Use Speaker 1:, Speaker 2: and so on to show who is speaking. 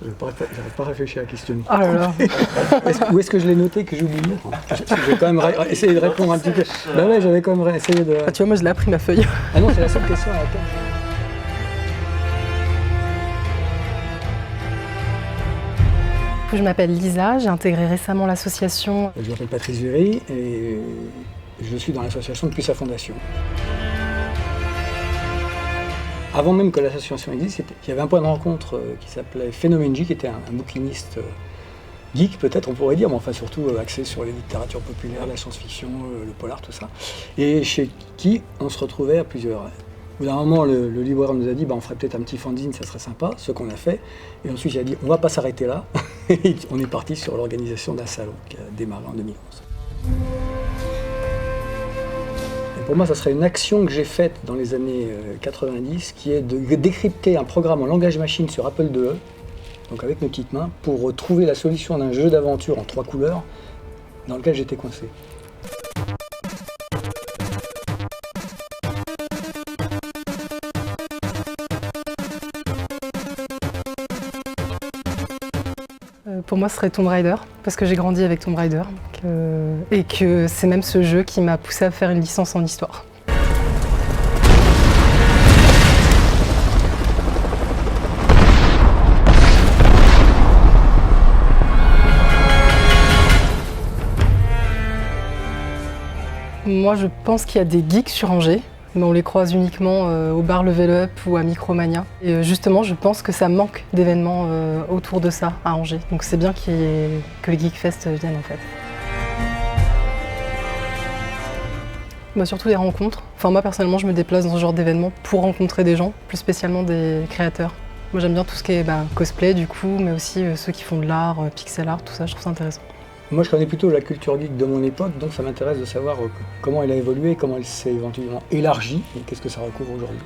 Speaker 1: J'arrive pas à réfléchir à la question.
Speaker 2: Oh là là.
Speaker 1: Où est-ce que je l'ai noté que j'ai oublié? J'ai quand même essayé de répondre un petit peu. Bah ouais, j'avais quand même essayé de...
Speaker 2: Ah, tu vois, moi je l'ai appris ma feuille.
Speaker 1: Ah non, c'est la seule question à laquelle...
Speaker 2: Je m'appelle Lisa, j'ai intégré récemment l'association.
Speaker 1: Je m'appelle Patrice Véry et je suis dans l'association depuis sa fondation. Avant même que l'association existe, il y avait un point de rencontre qui s'appelait Phénomène J, qui était un bouquiniste geek peut-être on pourrait dire, mais enfin surtout axé sur les littératures populaires, la science-fiction, le polar, tout ça. Et chez qui on se retrouvait à plusieurs. Au bout d'un moment, le libraire nous a dit on ferait peut-être un petit fanzine, ça serait sympa, ce qu'on a fait. Et ensuite, il a dit on va pas s'arrêter là. Et on est parti sur l'organisation d'un salon qui a démarré en 2011. Et pour moi, ça serait une action que j'ai faite dans les années 90, qui est de décrypter un programme en langage machine sur Apple IIe, donc avec mes petites mains, pour trouver la solution d'un jeu d'aventure en 3 couleurs dans lequel j'étais coincé.
Speaker 2: Pour moi, ce serait Tomb Raider, parce que j'ai grandi avec Tomb Raider, et que c'est même ce jeu qui m'a poussé à faire une licence en histoire. Moi, je pense qu'il y a des geeks sur Angers, mais on les croise uniquement au bar Level Up ou à Micromania. Et justement, je pense que ça manque d'événements autour de ça à Angers. Donc c'est bien que les Geekfest viennent en fait. Surtout des rencontres. Enfin, moi personnellement, je me déplace dans ce genre d'événements pour rencontrer des gens, plus spécialement des créateurs. Moi j'aime bien tout ce qui est cosplay du coup, mais aussi ceux qui font de l'art, pixel art, tout ça, je trouve ça intéressant.
Speaker 1: Moi, je connais plutôt la culture geek de mon époque, donc ça m'intéresse de savoir comment elle a évolué, comment elle s'est éventuellement élargie et qu'est-ce que ça recouvre aujourd'hui.